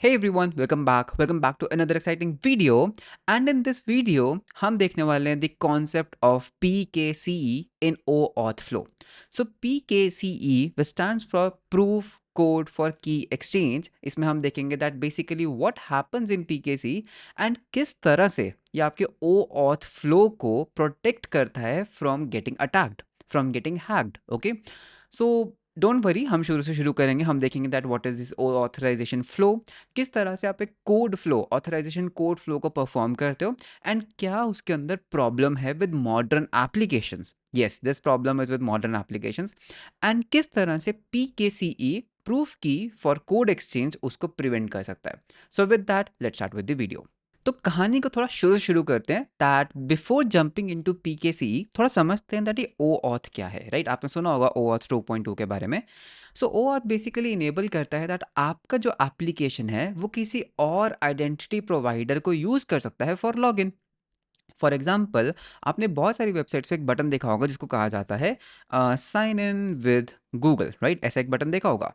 Hey everyone, welcome back to another exciting video. And in this video, हम देखने वाले हैं the concept of PKCE in OAuth flow. So PKCE which stands for Proof Code for Key Exchange. इसमें हम देखेंगे that basically what happens in PKCE and किस तरह से ये आपके OAuth flow को protect करता है from getting attacked, from getting hacked. Okay, so don't worry, हम शुरू से शुरू करेंगे. हम देखेंगे that what is this authorization flow, किस तरह से आप एक code flow, authorization code flow को परफॉर्म करते हो, एंड क्या उसके अंदर प्रॉब्लम है with modern applications. Yes, this problem is with modern applications. And किस तरह से PKCE proof key for code exchange उसको प्रिवेंट कर सकता है. So with that let's start with the video. तो कहानी को थोड़ा शुरू करते हैं. That before jumping into PKCE थोड़ा समझते हैं दैट ये OAuth क्या है. राइट, आपने सुना होगा OAuth 2.2 के बारे में. सो OAuth बेसिकली इनेबल करता है दैट आपका जो एप्लीकेशन है वो किसी और आइडेंटिटी प्रोवाइडर को यूज़ कर सकता है फॉर लॉगिन. फॉर एग्जाम्पल, आपने बहुत सारी वेबसाइट्स पे एक बटन देखा होगा जिसको कहा जाता है sign in with Google. Right, ऐसा एक बटन देखा होगा.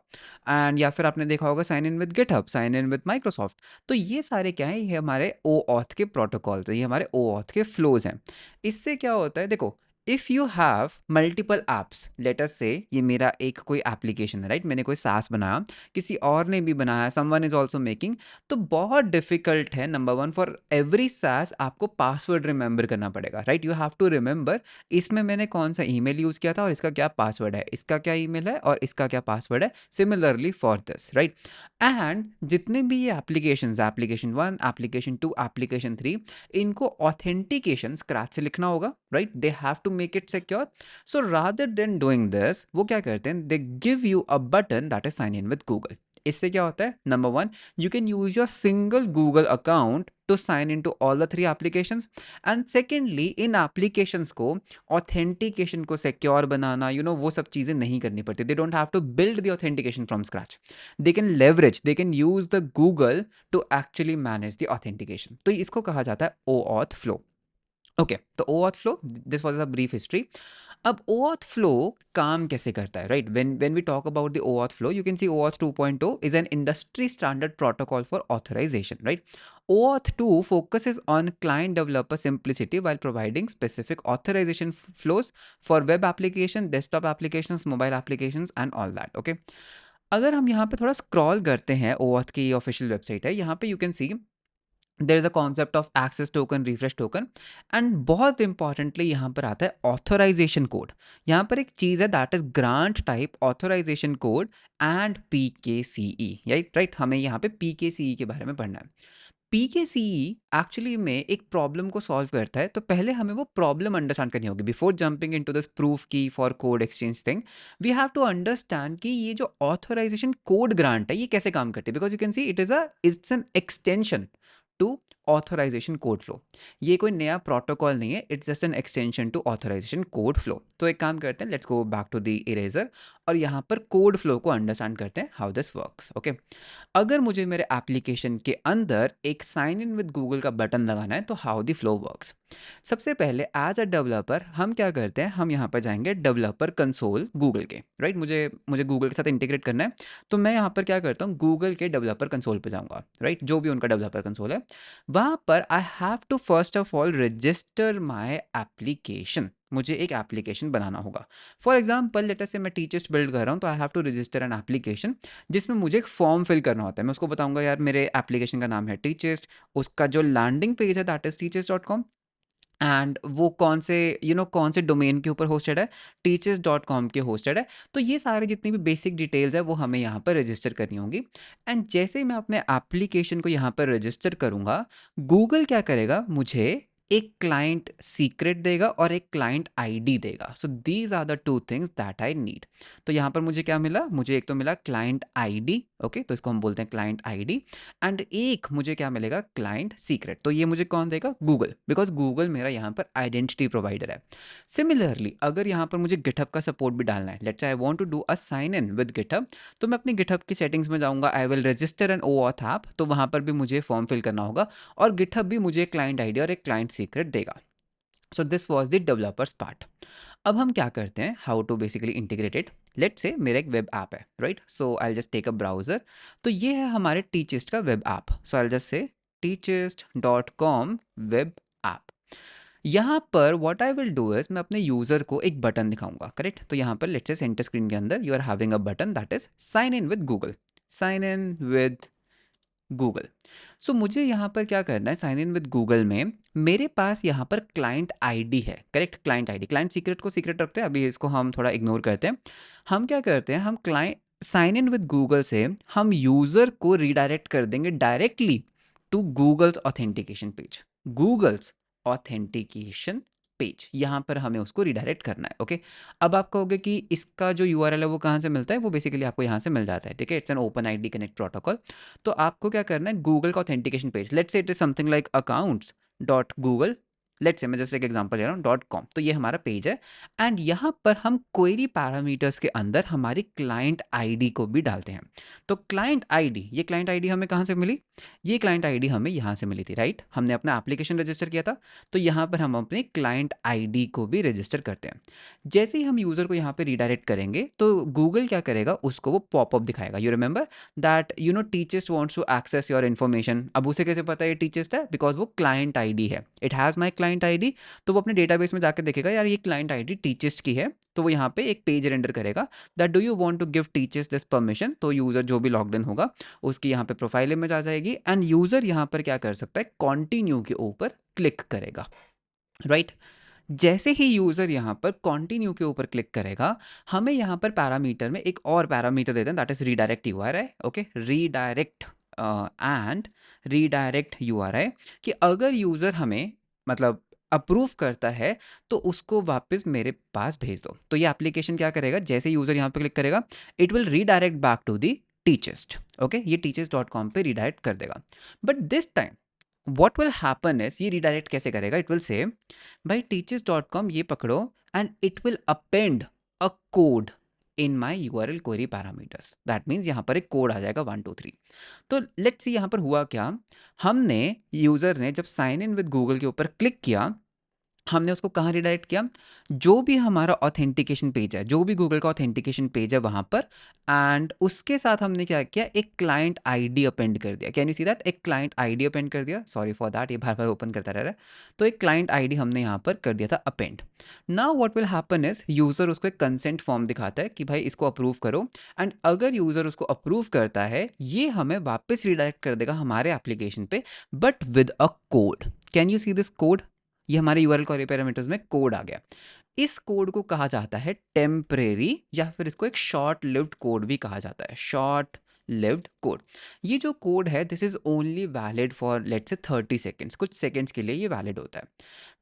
एंड या फिर आपने देखा होगा sign in with GitHub, sign in with Microsoft. तो ये सारे क्या है, ये हमारे OAuth के प्रोटोकॉल्स हैं, ये हमारे OAuth के फ्लोज हैं. इससे क्या होता है, देखो, if you have multiple apps, let us से ये मेरा एक कोई एप्लीकेशन है. राइट, मैंने कोई सास बनाया, किसी और ने भी बनाया, समवन इज ऑल्सो मेकिंग. तो बहुत डिफिकल्ट है, नंबर वन, फॉर एवरी सास आपको पासवर्ड रिमेंबर करना पड़ेगा. Right, you have to remember इसमें मैंने कौन सा ईमेल यूज़ किया था और इसका क्या पासवर्ड है, इसका क्या ईमेल है और इसका क्या पासवर्ड है, similarly for this. Right, and जितने भी ये एप्लीकेशन 1, एप्लीकेशन 2, एप्लीकेशन 3, इनको ऑथेंटिकेशन स्क्रैच से लिखना होगा. Right, they have to make it secure. So rather than doing this, वो क्या करते हैं, they give you a button that is sign in with Google. इससे क्या होता है, number one, you can use your single Google account to sign into all the 3 applications. And secondly, in applications को authentication को secure बनाना, वो सब चीज़ें नहीं करनी पड़ती. They don't have to build the authentication from scratch. They can use the Google to actually manage the authentication. तो इसको कहा जाता है OAuth flow. ओके, तो OAuth flow, this was a brief history. अब OAuth फ्लो काम कैसे करता है. Right, when we talk about the OAuth flow, you can see OAuth 2.0 is an industry standard protocol for authorization. Right, OAuth 2 focuses on client developer simplicity while providing specific authorization flows for web application, desktop applications, mobile applications and all that. Okay, अगर हम यहाँ पे थोड़ा scroll करते हैं, OAuth की official website है, यहाँ पे you can see there is a concept of access token, refresh token, and बहुत इंपॉर्टेंटली यहाँ पर आता है ऑथराइजेशन कोड. यहाँ पर एक चीज़ है that is grant type authorisation code and PKCE. Right, हमें यहाँ पे PKCE के बारे में पढ़ना है. PKCE एक्चुअली में एक प्रॉब्लम को सॉल्व करता है. तो पहले हमें वो प्रॉब्लम अंडरस्टैंड करनी होगी before jumping into this proof key for code exchange thing. We have to understand कि ये जो ऑथराइजेशन कोड ग्रांट है ये कैसे काम करती है, because you can see it's an extension to authorisation code flow. ये कोई नया प्रोटोकॉल नहीं है, it's just an extension to authorisation code flow. तो एक काम करते हैं, let's go back to the eraser और यहाँ पर कोड फ्लो को अंडरस्टैंड करते हैं, हाउ दिस वर्क्स. ओके, अगर मुझे मेरे एप्लीकेशन के अंदर एक साइन इन विद गूगल का बटन लगाना है, तो हाउ द फ्लो वर्क्स. सबसे पहले एज अ डेवलपर हम क्या करते हैं, हम यहाँ पर जाएंगे डेवलपर कंसोल गूगल के. राइट, मुझे गूगल के साथ इंटीग्रेट करना है, तो मैं यहाँ पर क्या करता हूँ, गूगल के डेवलपर कंसोल पे जाऊँगा. राइट, जो भी उनका डेवलपर कंसोल है, वहाँ पर I have to first of all register my application. मुझे एक एप्लीकेशन बनाना होगा. फॉर एग्जाम्पल, लेट अस से मैं टीचर्स बिल्ड कर रहा हूँ, तो I have to register an application जिसमें मुझे एक फॉर्म फिल करना होता है. मैं उसको बताऊंगा, यार मेरे एप्लीकेशन का नाम है टीचर्स, उसका जो लैंडिंग पेज है दैट इज teachers.com, एंड वो कौन से कौन से डोमेन के ऊपर होस्टेड है, teachers.com के होस्टेड है. तो ये सारे जितनी भी बेसिक डिटेल्स है वो हमें यहाँ पर रजिस्टर करनी होंगी. एंड जैसे ही मैं अपने एप्लीकेशन को यहाँ पर रजिस्टर करूँगा, गूगल क्या करेगा, मुझे एक क्लाइंट सीक्रेट देगा और एक क्लाइंट आईडी देगा. So these are the two things that I need. तो यहाँ पर मुझे क्या मिला, मुझे एक तो मिला क्लाइंट आईडी. ओके, तो इसको हम बोलते हैं क्लाइंट आईडी. एंड एक मुझे क्या मिलेगा, क्लाइंट सीक्रेट. तो ये मुझे कौन देगा, गूगल, बिकॉज गूगल मेरा यहाँ पर आइडेंटिटी प्रोवाइडर है. सिमिलरली अगर यहाँ पर मुझे गिटहब का सपोर्ट भी डालना है, let's I want to do a sign in with GitHub, तो मैं अपनी गिटहब की सेटिंग्स में जाऊँगा, I will register an OAuth app, तो वहाँ पर भी मुझे फॉर्म फिल करना होगा और गिटहब भी मुझे एक क्लाइंट आईडी और एक क्लाइंट सीक्रेट देगा. So this was the developers part. अब हम क्या करते हैं, how to basically integrate it. Let's say मेरा एक वेब ऐप है, right? So I just take a browser. तो ये है हमारे टीचेस्ट का web app. So I just say teachist.com web app. यहाँ पर what I will do is मैं अपने यूज़र को एक बटन दिखाऊंगा, करेक्ट? तो यहाँ पर लेट्स से सेंटर स्क्रीन के अंदर you are having a button that is sign in with Google. Sign in with Google. So मुझे यहाँ पर क्या करना है, साइन इन विद गूगल में मेरे पास यहाँ पर क्लाइंट आईडी है, correct? Client ID, client secret को सीक्रेट रखते हैं, अभी इसको हम थोड़ा इग्नोर करते हैं। हम क्या करते हैं, हम client sign in with Google से हम यूज़र को रिडायरेक्ट कर देंगे directly to Google's authentication page. Google's authentication page, यहाँ पर हमें उसको रिडायरेक्ट करना है, ओके? अब आप कहोगे कि इसका जो यूआरएल है वो कहाँ से मिलता है? वो बेसिकली आपको यहाँ से मिल जाता है, ठीक है? It's an open ID connect protocol. तो आपको क्या करना है, गूगल का authentication page, let's say it is something like accounts dot Google, let's say मैं जस्ट एक एग्जांपल ले रहा हूँ डॉट कॉम। तो ये हमारा पेज है एंड यहाँ पर हम क्वेरी पैरामीटर्स के अंदर हमारी क्लाइंट आईडी को भी डालते हैं। तो क्लाइंट आईडी, ये क्लाइंट आईडी हमें कहाँ से मिली? ये क्लाइंट आईडी हमें यहाँ से मिली थी, राइट? हमने अपना एप्लीकेशन रजिस्टर किया था, तो यहाँ पर हम अपने क्लाइंट आईडी को भी रजिस्टर करते हैं। जैसे ही हम यूज़र को यहाँ पे रिडायरेक्ट करेंगे तो गूगल क्या करेगा, उसको वो पॉपअप दिखाएगा। You remember that teachers wants to access your information. अब उसे कैसे पता है ये टीचर्स है? बिकॉज वो क्लाइंट आईडी है, it has my client ID. तो वो अपने डेटाबेस में जाकर देखेगा यार ये क्लाइंट आईडी टीचर्स की है, तो वो यहाँ पे एक पेज रेंडर करेगा that do you want to give teachers this permission. तो यूज़र जो भी लॉग्ड इन होगा उसकी यहाँ पे प्रोफाइल इमेज आ जाएगी एंड यूज़र यहाँ पर क्या कर सकता है, कॉन्टिन्यू के ऊपर क्लिक करेगा, राइट? जैसे ही यूज़र यहाँ पर कंटिन्यू के ऊपर क्लिक करेगा, हमें यहाँ पर पैरामीटर में एक और पैरामीटर देते हैं that is redirect URI, okay? Redirect and redirect URI, कि अगर यूज़र हमें मतलब अप्रूव करता है तो उसको वापस मेरे पास भेज दो। तो ये एप्लीकेशन क्या करेगा, जैसे यूज़र यहाँ पे क्लिक करेगा it will redirect back to the teachers, okay? ये teachers.com पे रीडायरेक्ट कर देगा। But this time what will happen is, ये रीडायरेक्ट कैसे करेगा, इट विल से भाई teachers.com ये पकड़ो and it will append a code in my URL query parameters. That means यहाँ पर एक कोड आ जाएगा 1 2 3। तो लेट्स सी यहाँ पर हुआ क्या, हमने यूज़र ने जब साइन इन विद गूगल के ऊपर क्लिक किया, हमने उसको कहाँ रिडायरेक्ट किया, जो भी हमारा ऑथेंटिकेशन पेज है, जो भी गूगल का ऑथेंटिकेशन पेज है वहाँ पर, एंड उसके साथ हमने क्या किया, एक क्लाइंट आईडी अपेंड कर दिया। Can you see that? एक क्लाइंट आईडी अपेंड कर दिया, सॉरी फॉर दैट, ये बार बार ओपन करता रह रहा है। तो एक क्लाइंट आईडी हमने यहाँ पर कर दिया था append. Now what will happen is user उसको एक कंसेंट फॉर्म दिखाता है कि भाई इसको अप्रूव करो, एंड अगर यूज़र उसको अप्रूव करता है ये हमें वापस रिडायरेक्ट कर देगा हमारे एप्लीकेशन पे, but with a code. Can you see this code? ये हमारे यूआरएल क्वेरी पैरामीटर्स में कोड आ गया। इस कोड को कहा जाता है टेम्परेरी, या फिर इसको एक शॉर्ट लिव्ड कोड भी कहा जाता है, शॉर्ट लिव्ड कोड। ये जो कोड है this is only valid for let's say 30 seconds, कुछ सेकेंड्स के लिए ये वैलिड होता है।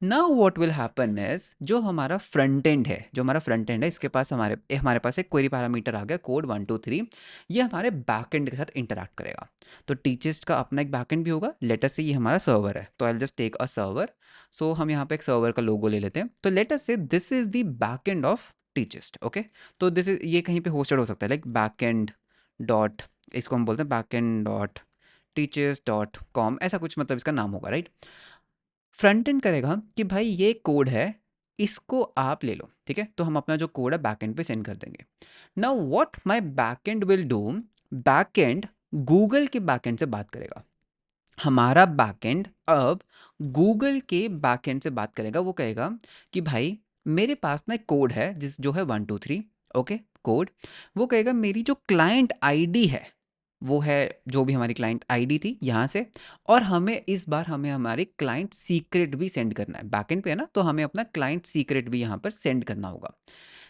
Now what will happen is, जो हमारा फ्रंट एंड है, जो हमारा फ्रंट एंड है इसके पास हमारे पास एक क्वेरी पैरामीटर आ गया कोड 1 2 3, ये हमारे बैक एंड के साथ इंटरैक्ट करेगा। तो टीचर्स का अपना एक बैक एंड भी होगा। लेट अस से ये हमारा सर्वर है, तो I will just take a server. So हम यहाँ पे एक सर्वर का लोगो ले लेते हैं। तो लेट अस से this is the back end of teachers, okay? तो दिस इज, ये कहीं पे होस्टेड हो सकता है लाइक बैक एंड डॉट, इसको हम बोलते हैं बैक एंड डॉट teachers.com, ऐसा कुछ मतलब इसका नाम होगा, राइट? फ्रंट एंड करेगा कि भाई ये कोड है, इसको आप ले लो, ठीक है? तो हम अपना जो कोड है बैकएंड पे सेंड कर देंगे। Now what my backend will do, backend Google के बैकएंड से बात करेगा। हमारा बैकएंड अब गूगल के बैकएंड से बात करेगा। वो कहेगा कि भाई मेरे पास ना एक कोड है जिस जो है 1 2 3, ओके? कोड वो कहेगा मेरी जो क्लाइंट आईडी है वो है जो भी हमारी क्लाइंट आईडी थी यहाँ से, और हमें इस बार हमें हमारे क्लाइंट सीक्रेट भी सेंड करना है। बैकएंड पे है ना, तो हमें अपना क्लाइंट सीक्रेट भी यहाँ पर सेंड करना होगा।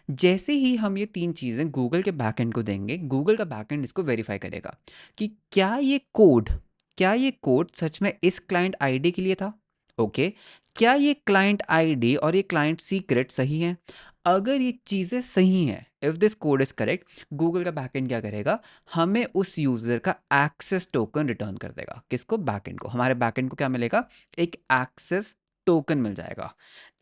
जैसे ही हम ये 3 चीज़ें गूगल के बैकएंड को देंगे, गूगल का बैकएंड इसको वेरीफाई करेगा कि क्या ये कोड सच में इस क्लाइंट आईडी के लिए था, ओके? क्या ये क्लाइंट आईडी और ये क्लाइंट सीक्रेट सही है? अगर ये चीज़ें सही हैं, if this code is correct, Google का बैकएंड क्या करेगा, हमें उस यूज़र का एक्सेस टोकन रिटर्न कर देगा। किसको? बैकएंड को। हमारे बैकएंड को क्या मिलेगा? एक एक्सेस टोकन मिल जाएगा।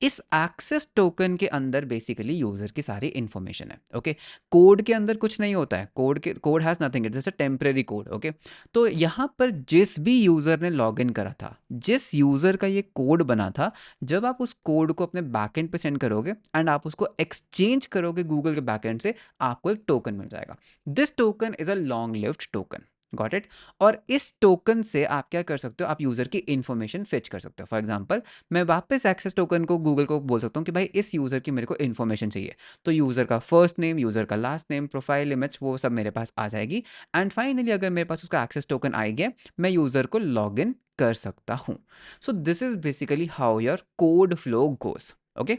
इस एक्सेस टोकन के अंदर बेसिकली यूजर की सारी इंफॉर्मेशन है। ओके, कोड के अंदर कुछ नहीं होता है, code has nothing, it's just a temporary code. Okay, तो यहाँ पर जिस भी यूजर ने लॉगिन करा था, जिस यूजर का ये कोड बना था, जब आप उस कोड को अपने बैकएंड पे सेंड करोगे एंड आप उसको एक्सचेंज करोगे गूगल के बैकएंड से, आपको एक टोकन मिल जाएगा। This token is a long lived token. Got it? और इस टोकन से आप क्या कर सकते हो, आप यूजर की इंफॉर्मेशन फेच कर सकते हो। फॉर एग्जांपल, मैं वापस एक्सेस टोकन को गूगल को बोल सकता हूँ कि भाई इस यूजर की मेरे को इंफॉर्मेशन चाहिए, तो यूजर का फर्स्ट नेम, यूजर का लास्ट नेम, प्रोफाइल इमेज, वो सब मेरे पास आ जाएगी। एंड फाइनली अगर मेरे पास उसका एक्सेस टोकन आ गया, मैं यूजर को लॉग इन कर सकता हूँ। So this is basically how your code flow goes. Okay,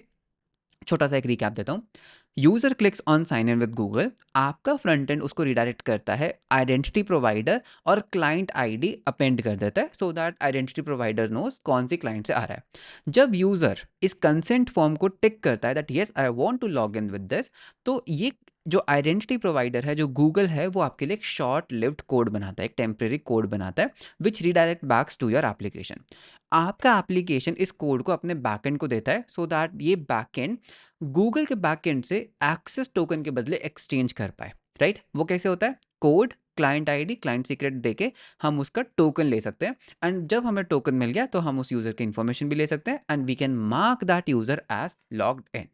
छोटा सा एक रिकैप देता हूँ। User clicks on sign in with Google, आपका फ्रंट एंड उसको रिडायरेक्ट करता है आइडेंटिटी प्रोवाइडर और क्लाइंट आईडी अपेंड कर देता है, सो दैट आइडेंटिटी प्रोवाइडर नोज कौन सी क्लाइंट से आ रहा है। जब यूजर इस कंसेंट फॉर्म को टिक करता है that yes I want to log in with this, तो ये जो आइडेंटिटी प्रोवाइडर है, जो गूगल है, वो आपके लिए एक शॉर्ट लिव्ड कोड बनाता है, एक टेम्परेरी कोड बनाता है, which redirect backs to your application. आपका एप्लीकेशन इस कोड को अपने बैकएंड को देता है, सो दैट ये बैकएंड गूगल के बैकएंड से एक्सेस टोकन के बदले एक्सचेंज कर पाए। राइट? वो कैसे होता है? Code, client ID, client secret देके हम उसका टोकन ले सकते हैं, एंड जब हमें टोकन मिल गया तो हम उस यूजर की इंफॉर्मेशन भी ले सकते हैं, and we can mark that user as logged in.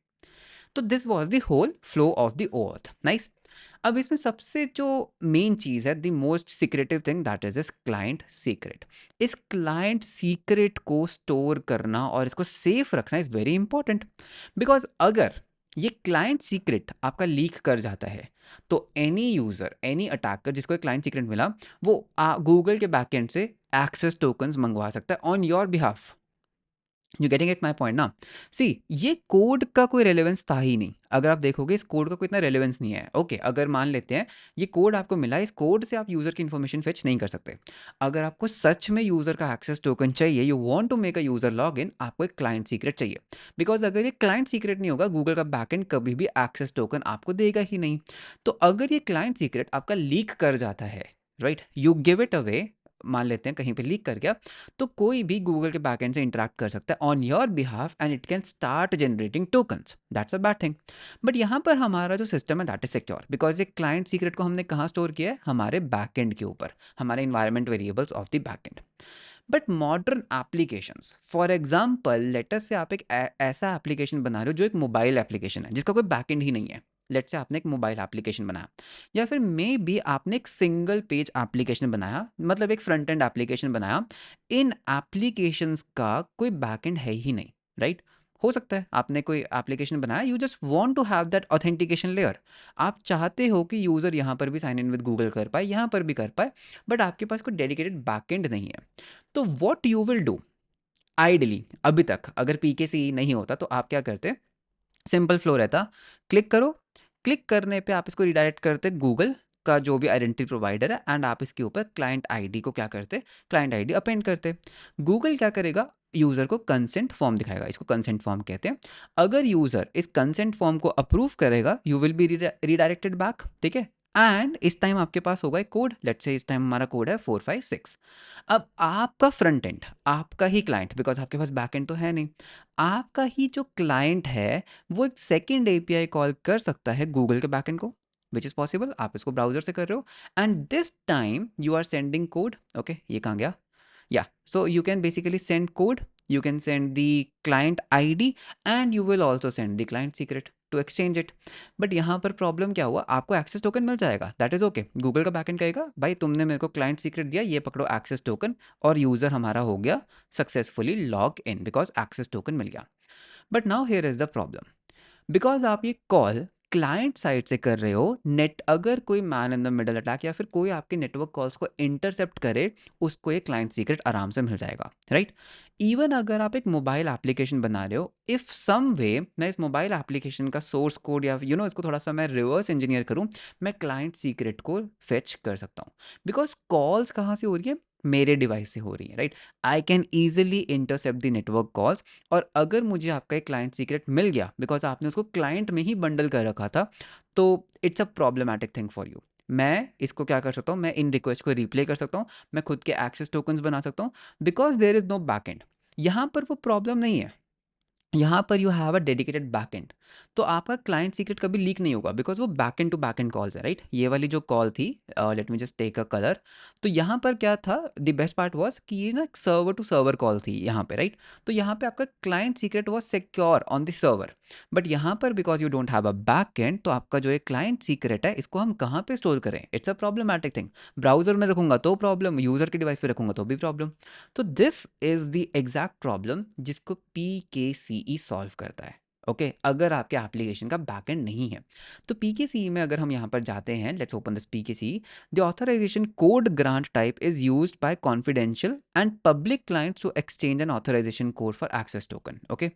तो this was the whole flow of the OAuth. Nice. अब इसमें सबसे जो मेन चीज है, the most secretive thing, that is this client secret. इस क्लाइंट सीक्रेट को स्टोर करना और इसको सेफ रखना इज वेरी इंपॉर्टेंट, बिकॉज अगर ये क्लाइंट सीक्रेट आपका लीक कर जाता है, तो एनी यूजर, एनी अटैकर जिसको क्लाइंट सीक्रेट मिला, वो गूगल के बैकएंड से एक्सेस टोकन्स मंगवा सकता है on your behalf. You getting it my point ना? सी, ये कोड का कोई रेलेवेंस था ही नहीं। अगर आप देखोगे इस कोड का कोई इतना रेलेवेंस नहीं है। ओके, अगर मान लेते हैं ये कोड आपको मिला, इस कोड से आप यूजर की इन्फॉर्मेशन फेच नहीं कर सकते। अगर आपको सच में यूजर का एक्सेस टोकन चाहिए, you want to make a user log in, आपको एक क्लाइंट सीक्रेट चाहिए। बिकॉज अगर ये क्लाइंट सीक्रेट नहीं होगा, गूगल का बैकएंड कभी भी एक्सेस टोकन आपको देगा ही नहीं। तो अगर ये क्लाइंट सीक्रेट आपका लीक कर जाता है, right, you give it away, मान लेते हैं कहीं पे लीक कर गया, तो कोई भी गूगल के बैकएंड से इंटरेक्ट कर सकता है on your behalf, and it can start generating tokens. That's a bad thing. But यहाँ पर हमारा जो सिस्टम है दैट इज सिक्योर, बिकॉज ये क्लाइंट सीक्रेट को हमने कहाँ स्टोर किया है? हमारे बैकएंड के ऊपर, हमारे environment variables of the backend. But modern applications, for example let's say आप एक ऐसा एप्लीकेशन बना रहे हो जो एक मोबाइल एप्लीकेशन है, जिसका कोई बैकएंड ही नहीं है। लेट से आपने एक मोबाइल एप्लीकेशन बनाया, या फिर मे बी आपने एक सिंगल पेज एप्लीकेशन बनाया, मतलब एक फ्रंट एंड एप्लीकेशन बनाया। इन एप्लीकेशंस का कोई बैकएंड है ही नहीं, राइट? हो सकता है आपने कोई एप्लीकेशन बनाया, you just want to have that authentication layer. आप चाहते हो कि यूजर यहाँ पर भी साइन इन विद गूगल कर पाए, यहाँ पर भी कर पाए, बट आपके पास कोई डेडिकेटेड बैकएंड नहीं है। तो what you will do, ideally अभी तक अगर पीके नहीं होता तो आप क्या करते? सिंपल फ्लो रहता, क्लिक करो, क्लिक करने पे आप इसको रिडायरेक्ट करते गूगल का जो भी आइडेंटिटी प्रोवाइडर है, एंड आप इसके ऊपर क्लाइंट आईडी को क्या करते? क्लाइंट आईडी अपेंड करते। गूगल क्या करेगा? यूजर को कंसेंट फॉर्म दिखाएगा, इसको कंसेंट फॉर्म कहते हैं। अगर यूजर इस कंसेंट फॉर्म को अप्रूव करेगा, you will be redirected back. ठीक है? एंड इस टाइम आपके पास होगा एक कोड, लेट्स से इस टाइम हमारा कोड है 456। अब आपका फ्रंट एंड, आपका ही क्लाइंट, बिकॉज आपके पास बैक एंड तो है नहीं, आपका ही जो क्लाइंट है, वो एक सेकेंड एपीआई कॉल कर सकता है गूगल के बैकएंड को, विच इज पॉसिबल, आप इसको ब्राउजर से कर रहे हो, and this time you are sending code. Okay, ये कहाँ गया? या so you can basically send code, you can send the client id, and you will also send the client secret to exchange it. But यहाँ पर problem क्या हुआ? आपको access token मिल जाएगा, दैट इज ओके। गूगल का backend कहेगा भाई तुमने मेरे को क्लाइंट सीक्रेट दिया, ये पकड़ो एक्सेस टोकन, और यूजर हमारा हो गया successfully log in, because access token मिल गया। But now here is the problem, because आप ये कॉल क्लाइंट साइड से कर रहे हो, नेट अगर कोई man in the middle attack या फिर कोई आपके नेटवर्क कॉल्स को इंटरसेप्ट करे, उसको ये क्लाइंट सीक्रेट आराम से मिल जाएगा, राइट? इवन अगर आप एक मोबाइल एप्लीकेशन बना रहे हो, इफ सम वे मैं इस मोबाइल एप्लीकेशन का सोर्स कोड या इसको थोड़ा सा मैं रिवर्स इंजीनियर करूं, मैं क्लाइंट सीक्रेट को फेच कर सकता हूं, बिकॉज कॉल्स कहाँ से हो रही है? मेरे डिवाइस से हो रही है, right? I can easily intercept the network calls, और अगर मुझे आपका एक क्लाइंट सीक्रेट मिल गया, बिकॉज आपने उसको क्लाइंट में ही बंडल कर रखा था, तो it's a problematic thing for you. मैं इसको क्या कर सकता हूँ? मैं इन रिक्वेस्ट को रिप्ले कर सकता हूँ, मैं खुद के एक्सेस टोकन्स बना सकता हूँ, because there is no back end. यहाँ पर वो प्रॉब्लम नहीं है, यहाँ पर you have a dedicated backend, तो आपका क्लाइंट सीक्रेट कभी लीक नहीं होगा बिकॉज वो बैकएंड टू बैकएंड कॉल्स है, राइट? ये वाली जो कॉल थी, let me just take a colour, तो यहाँ पर क्या था, द बेस्ट पार्ट वाज कि ये ना सर्वर टू सर्वर कॉल थी यहाँ पे, राइट? तो यहाँ पे आपका client secret was secure on the server, but यहाँ पर because you don't have a backend, तो आपका जो ये क्लाइंट सीक्रेट है इसको हम कहाँ पे स्टोर करें? It's a problematic thing. Browser में रखूंगा तो प्रॉब्लम, यूजर के डिवाइस पे रखूंगा तो भी प्रॉब्लम। तो this is the exact problem जिसको PKCE सॉल्व करता है। ओके, अगर आपके एप्लीकेशन का बैकएंड नहीं है तो PKCE में अगर हम यहाँ पर जाते हैं, let's open this PKCE, the authorisation code grant type is used by confidential and public clients to exchange an authorisation code for access token. Okay,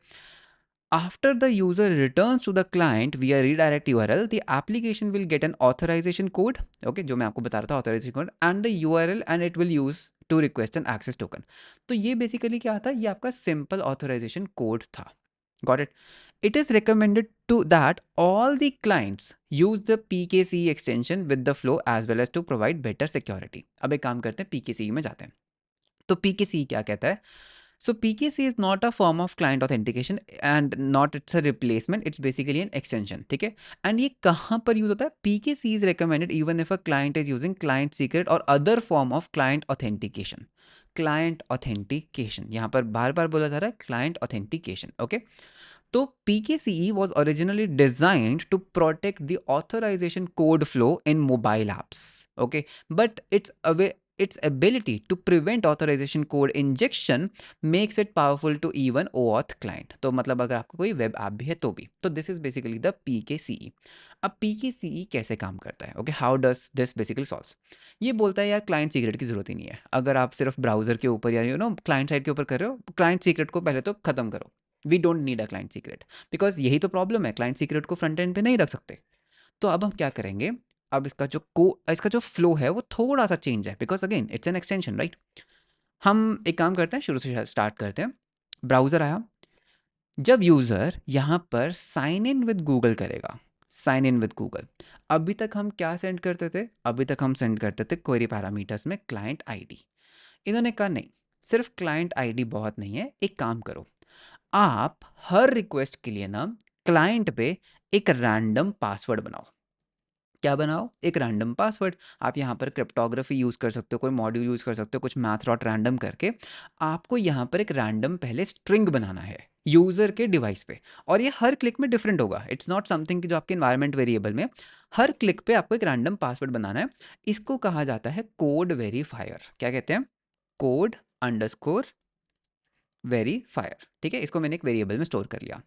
after the user returns to the client via redirect URL, the application will get an authorization code, okay, जो मैं आपको बता रहा था authorization code and the URL and it will use to request an access token. तो ये basically क्या था, ये आपका simple authorization code था. Got it? It is recommended to that all the clients use the PKCE extension with the flow as well as to provide better security. अब एक काम करते हैं, PKCE में जाते हैं. तो PKCE क्या कहता है? So PKC is not a form of client authentication and not it's a replacement, it's basically an extension, ठीक है? And ये कहाँ पर यूज होता है? PKC is recommended even if a client is using client secret or other form of client authentication. Client authentication, यहाँ पर बार बार बोला जा रहा है client authentication, okay? तो PKCE was originally designed to protect the authorization code flow in mobile apps, okay? But its ability to prevent authorization code injection makes it powerful to even OAuth client. तो मतलब अगर आपको कोई web app भी है तो भी, तो this is basically the PKCE. अब PKCE कैसे काम करता है? Okay, how does this basically solve? ये बोलता है यार क्लाइंट सीक्रेट की जरूरत ही नहीं है, अगर आप सिर्फ ब्राउजर के ऊपर या क्लाइंट साइड के ऊपर कर रहे हो, क्लाइंट सीक्रेट को पहले तो खत्म करो. We don't need a client secret, because यही तो प्रॉब्लम है, क्लाइंट सीक्रेट को फ्रंट एंड पे नहीं रख सकते. तो अब हम क्या करेंगे, अब इसका जो फ्लो है वो थोड़ा सा चेंज है, because again it's an extension, right? हम एक काम करते हैं, शुरू से स्टार्ट करते हैं. ब्राउजर आया, जब यूजर यहाँ पर साइन इन विद गूगल करेगा, साइन इन विद गूगल, अभी तक हम क्या सेंड करते थे? अभी तक हम सेंड करते थे क्वेरी पैरामीटर्स में क्लाइंट आईडी. इन्होंने कहा नहीं, सिर्फ क्लाइंट आईडी बहुत नहीं है, एक काम करो, आप हर रिक्वेस्ट के लिए ना क्लाइंट पे एक रैंडम पासवर्ड बनाओ. क्या बनाओ? एक रैंडम पासवर्ड. आप यहाँ पर क्रिप्टोग्राफी यूज़ कर सकते हो, कोई मॉड्यूल यूज़ कर सकते हो, कुछ मैथ रॉट रैंडम करके आपको यहाँ पर एक रैंडम पहले स्ट्रिंग बनाना है यूज़र के डिवाइस पे, और ये हर क्लिक में डिफरेंट होगा. इट्स नॉट समथिंग कि जो आपके इन्वायरमेंट वेरिएबल में हर क्लिक पे आपको एक रैंडम पासवर्ड बनाना है. इसको कहा जाता है कोड वेरीफायर. क्या कहते हैं? Code underscore verifier. ठीक है, इसको मैंने एक वेरिएबल में स्टोर कर लिया.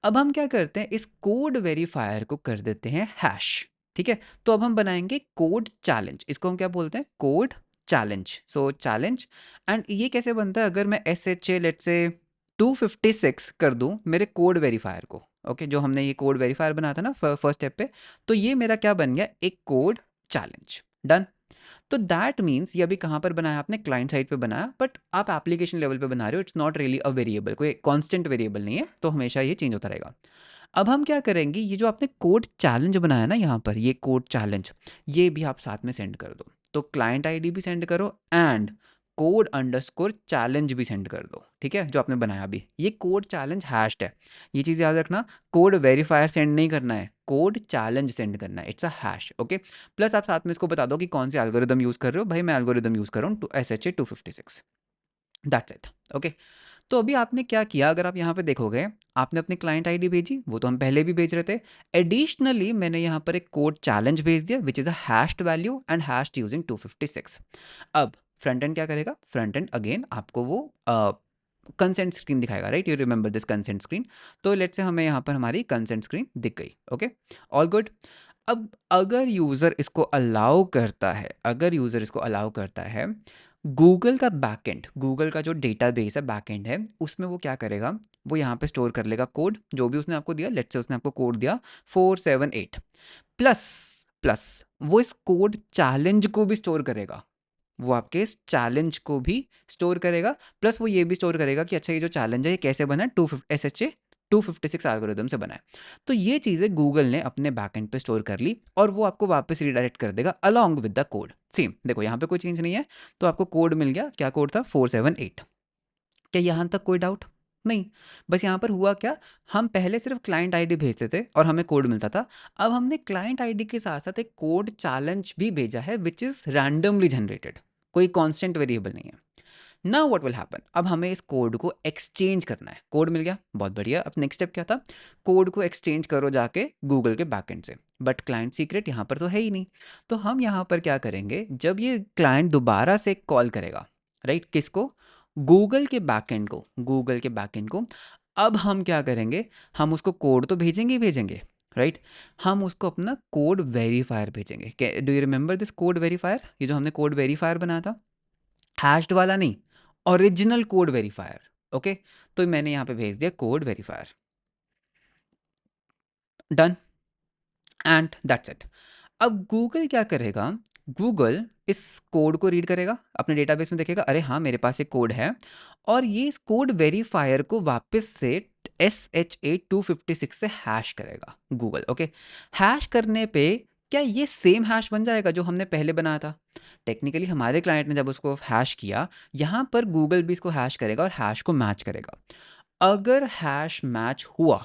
अब हम क्या करते हैं, इस कोड वेरीफायर को कर देते हैं हैश. ठीक है, तो अब हम बनाएंगे कोड चैलेंज. इसको हम क्या बोलते हैं? Code challenge. So challenge. And ये कैसे बनता है? अगर मैं SHA लेट से 256 कर दूं मेरे कोड वेरीफायर को, ओके, जो हमने ये कोड वेरीफायर बनाया था ना फर्स्ट स्टेप पे, तो ये मेरा क्या बन गया? एक कोड चैलेंज. डन. तो दैट मीन्स ये अभी कहाँ पर बनाया आपने? क्लाइंट साइड पे बनाया, बट आप एप्लीकेशन लेवल पे बना रहे हो. It's not really a variable, कोई कांस्टेंट वेरिएबल नहीं है, तो हमेशा ये चेंज होता रहेगा. अब हम क्या करेंगे, ये जो आपने कोड चैलेंज बनाया ना यहाँ पर, ये कोड चैलेंज, ये भी आप साथ में सेंड कर दो. तो क्लाइंट आईडी भी सेंड करो एंड कोड अंडरस्कोर चैलेंज भी सेंड कर दो. ठीक है, जो आपने बनाया अभी, ये कोड चैलेंज हैश्ड है. ये चीज़ याद रखना, कोड वेरीफायर सेंड नहीं करना है, कोड चैलेंज सेंड करना है. It's a hash. Okay, plus आप साथ में इसको बता दो कि कौन से एल्गोरिदम यूज़ कर रहे हो. भाई मैं एल्गोरिदम यूज़ कर रहा हूँ SHA 256. That's it. ओके, तो अभी आपने क्या किया, अगर आप यहाँ पे देखोगे, आपने अपनी क्लाइंट आईडी भेजी, वो तो हम पहले भी भेज रहे थे. एडिशनली मैंने यहाँ पर एक कोड चैलेंज भेज दिया which is a hatched value and hatched using 256. अब फ्रंट एंड क्या करेगा? फ्रंट एंड अगेन आपको वो कंसेंट स्क्रीन दिखाएगा, right? You remember this consent screen. तो लेट्स से हमें यहाँ पर हमारी कंसेंट स्क्रीन दिख गई. Okay, all good. अब अगर यूज़र इसको अलाउ करता है, अगर यूज़र इसको अलाउ करता है, गूगल का बैकएंड, गूगल का जो डेटाबेस है, बैकएंड है, उसमें वो क्या करेगा? वो यहाँ पे स्टोर कर लेगा कोड जो भी उसने आपको दिया. लेट्स से उसने आपको कोड दिया 478 प्लस प्लस वो इस कोड चैलेंज को भी स्टोर करेगा. वो आपके इस चैलेंज को भी स्टोर करेगा, प्लस वो ये भी स्टोर करेगा कि अच्छा ये जो चैलेंज है ये कैसे बना है? SHA 256 एल्गोरिदम से बना है. तो ये चीज़ें गूगल ने अपने बैकएंड पे स्टोर कर ली और वो आपको वापस रिडायरेक्ट कर देगा along with the code. Same देखो, यहाँ पे कोई चेंज नहीं है, तो आपको कोड मिल गया. क्या कोड था? 478. क्या यहाँ तक कोई डाउट? नहीं। बस यहाँ पर हुआ क्या, हम पहले सिर्फ क्लाइंट आईडी भेजते थे और हमें कोड मिलता था। अब हमने क्लाइंट आईडी के साथ साथ एक कोड चैलेंज भी भेजा है विच इज़ रैंडमली जनरेटेड, कोई कांस्टेंट वेरिएबल नहीं है। नाउ व्हाट विल हैपन, अब हमें इस कोड को एक्सचेंज करना है। कोड मिल गया, बहुत बढ़िया। अब नेक्स्ट स्टेप क्या था, कोड को एक्सचेंज करो जाके गूगल के बैकएंड से, बट क्लाइंट सीक्रेट यहाँ पर तो है ही नहीं। तो हम यहाँ पर क्या करेंगे, जब ये क्लाइंट दोबारा से कॉल करेगा, राइट, किसको, गूगल के बैकएंड को, गूगल के बैकएंड को, अब हम क्या करेंगे, हम उसको कोड तो भेजेंगे ही भेजेंगे, राइट, हम उसको अपना कोड वेरीफायर भेजेंगे। Do you remember this code verifier, ये जो हमने कोड वेरीफायर बनाया था, हैश्ड वाला नहीं, ओरिजिनल कोड वेरीफायर। ओके, तो मैंने यहाँ पे भेज दिया code verifier, done, and that's it. अब गूगल क्या करेगा, गूगल इस कोड को रीड करेगा, अपने डेटाबेस में देखेगा, अरे हाँ मेरे पास एक कोड है, और ये इस कोड वेरीफायर को वापस से SHA-256 से हैश करेगा गूगल। ओके, हैश करने पे क्या ये सेम हैश बन जाएगा जो हमने पहले बनाया था? टेक्निकली हमारे क्लाइंट ने जब उसको हैश किया, यहाँ पर गूगल भी इसको हैश करेगा और हैश को मैच करेगा। अगर हैश मैच हुआ,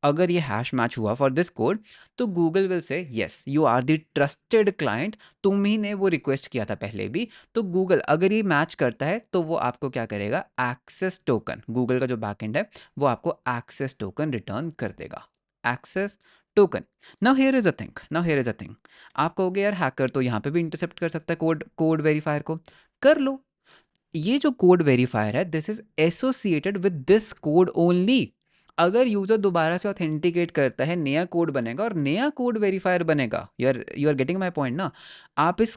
अगर ये हैश मैच हुआ फॉर दिस कोड, तो Google will say yes you are the trusted client, तुम ही ने वो रिक्वेस्ट किया था पहले भी। तो गूगल अगर ये मैच करता है तो वो आपको क्या करेगा, एक्सेस टोकन, गूगल का जो बैकएंड है वो आपको एक्सेस टोकन रिटर्न कर देगा, access token. Now here is a thing, now here is a thing, आप कहोगे यार हैकर तो यहाँ पे भी इंटरसेप्ट कर सकता है कोड वेरीफायर को, कर लो। ये जो कोड वेरीफायर है, this is associated with this code only. अगर यूजर दोबारा से ऑथेंटिकेट करता है, नया कोड बनेगा और नया कोड वेरीफायर बनेगा। You are getting my point ना? आप इस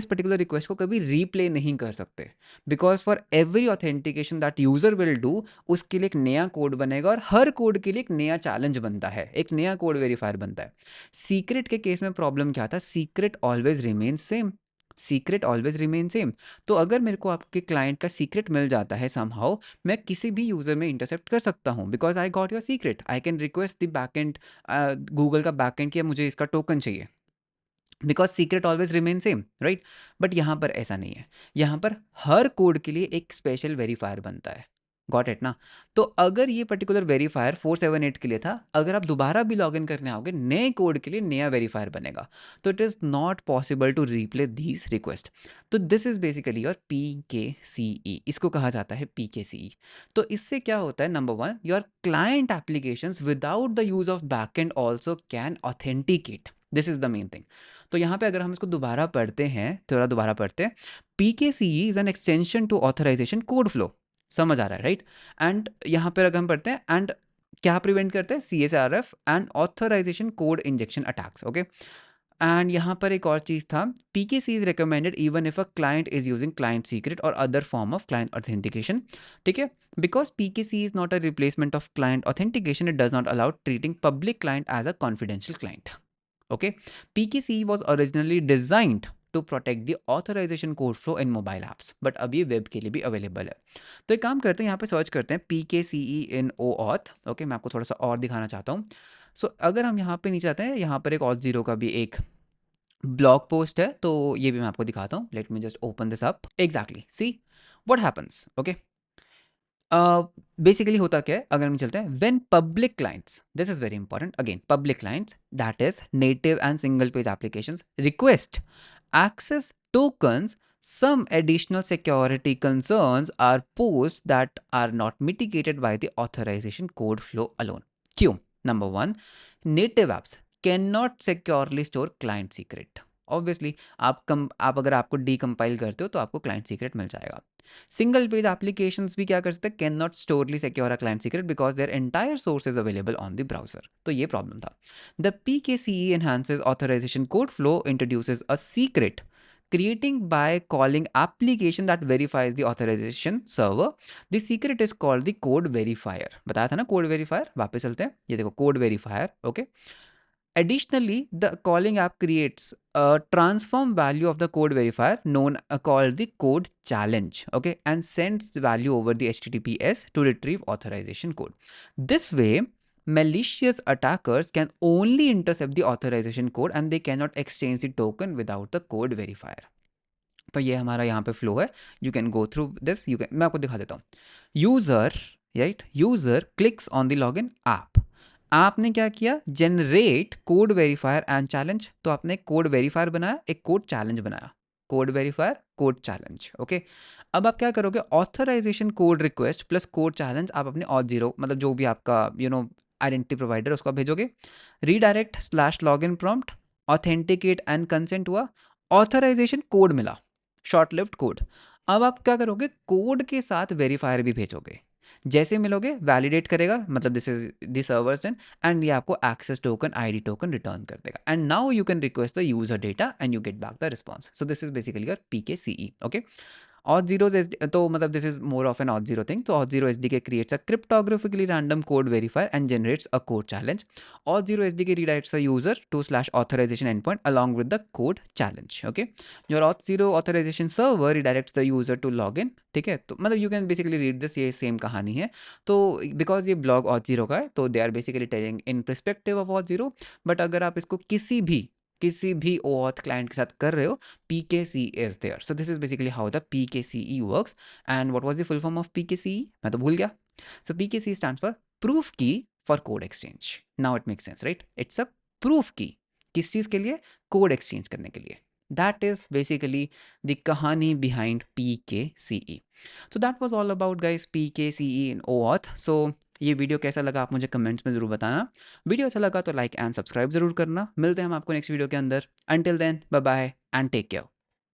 पर्टिकुलर रिक्वेस्ट को कभी रीप्ले नहीं कर सकते, because for every authentication that user will do, उसके लिए एक नया कोड बनेगा और हर कोड के लिए एक नया चैलेंज बनता है, एक नया कोड वेरीफायर बनता है। सीक्रेट के केस में प्रॉब्लम क्या था, secret always remain same, secret always remain same. तो अगर मेरे को आपके क्लाइंट का सीक्रेट मिल जाता है समहाउ, मैं किसी भी यूज़र में इंटरसेप्ट कर सकता हूँ, because I got your secret, I can request the backend, Google का बैकएंड कि मुझे इसका टोकन चाहिए, because secret always remain same, right. But यहाँ पर ऐसा नहीं है, यहाँ पर हर कोड के लिए एक स्पेशल वेरीफायर बनता है। गॉट इट ना? तो अगर ये पर्टिकुलर वेरीफायर 478 के लिए था, अगर आप दोबारा भी लॉगिन करने आओगे, नए कोड के लिए नया वेरीफायर बनेगा। तो it is not possible to replay these request. तो this is basically your PKCE, इसको कहा जाता है PKCE। तो इससे क्या होता है, number one, your client applications without the use of backend also can authenticate, this is the main thing. तो यहाँ पे अगर हम इसको दोबारा पढ़ते हैं, थोड़ा दोबारा पढ़ते हैं, PKCE is an extension to authorisation code flow, समझ आ रहा है, राइट? एंड यहाँ पर अगर हम पढ़ते हैं, एंड क्या प्रिवेंट करते हैं, CSRF and authorization code injection attacks. Okay, and यहाँ पर एक और चीज़ था, PKC is recommended even if a client is using client secret और other form of client authentication. ठीक है, because PKC is not a replacement of client authentication, it does not allow treating public client as a confidential client. Okay, PKC was originally designed to protect the authorization code flow in mobile apps, but अब ये web के लिए भी available है। तो एक काम करते हैं, यहाँ पे सर्च करते हैं PKCE in OAuth। ओके, मैं आपको थोड़ा सा और दिखाना चाहता हूँ। सो अगर हम यहाँ पे नीचे आते हैं, यहाँ पर एक ऑथ जीरो का भी एक ब्लॉग पोस्ट है, तो ये भी मैं आपको दिखाता हूँ। Late me just open this up. Exactly, see what happens. Okay, basically होता क्या है, अगर हम चलते हैं, when public clients, this is very important, again public clients that is native and single page applications request access tokens, some additional security concerns are posed that are not mitigated by the authorization code flow alone. क्यों? Number one, native apps cannot securely store client secret. Obviously, आप अगर आपको डीकम्पाइल करते हो तो आपको client secret मिल जाएगा। Single page applications भी क्या कर सकते हैं, can not store secure a client secret because their entire source is available on the browser. तो ये प्रॉब्लम था। The PKCE enhances authorization code flow, introduces a secret creating by calling application that verifies the authorization server. The secret is called the code verifier. बताया था ना code verifier, वापस चलते हैं, ये देखो code verifier। okay, additionally, the calling app creates a transform value of the code verifier known called the code challenge, okay, and sends the value over the HTTPS to retrieve authorization code. This way, malicious attackers can only intercept the authorization code and they cannot exchange the token without the code verifier. तो ये हमारा यहाँ पे flow है, you can go through this, you can, मैं आपको दिखा देता हूँ। User, right, user clicks on the login app, आपने क्या किया, generate code verifier and challenge, तो आपने एक कोड वेरीफायर बनाया, एक कोड चैलेंज बनाया, code verifier code challenge, okay. अब आप क्या करोगे, authorisation code request plus code challenge आप अपने ऑथ जीरो, मतलब जो भी आपका आइडेंटिटी प्रोवाइडर, उसको आप भेजोगे, redirect slash login prompt, authenticate and consent हुआ, ऑथराइजेशन कोड मिला, शॉर्ट लिव्ड कोड। अब आप क्या करोगे, कोड के साथ वेरीफायर भी भेजोगे, जैसे मिलोगे वैलिडेट करेगा, मतलब this is the servers and ये आपको access token, ID token return कर देगा, and now you can request the user data and you get back the response. So this is basically your PKCE, okay. auth zeros तो मतलब this is more of an auth zero thing, तो auth zero SDK creates a cryptographically random code verifier and generates a code challenge. auth zero SDK redirects a user to slash authorization endpoint along with the code challenge, okay. your auth zero authorization server redirects the user to login, ठीक है। तो मतलब you can basically read this, ये same कहानी है। तो because ये blog auth zero का है, तो they are basically telling in perspective of auth zero, but अगर आप इसको किसी भी OAuth क्लाइंट के साथ कर रहे हो, PKC is there. So this is basically how the PKCE works. And what was the full form of PKCE? मैं तो भूल गया. So PKCE stands for Proof Key for Code Exchange. Now it makes sense, right? It's a proof key. किस चीज़ के लिए? Code exchange करने के लिए. That is basically the kahani behind PKCE. So that was all about guys PKCE in OAuth. So ये video कैसा लगा आप मुझे कमेंट्स में ज़रूर बताना। वीडियो अच्छा लगा तो लाइक एंड सब्सक्राइब ज़रूर करना। मिलते हैं हम आपको नेक्स्ट वीडियो के अंदर। Until then bye bye and take care.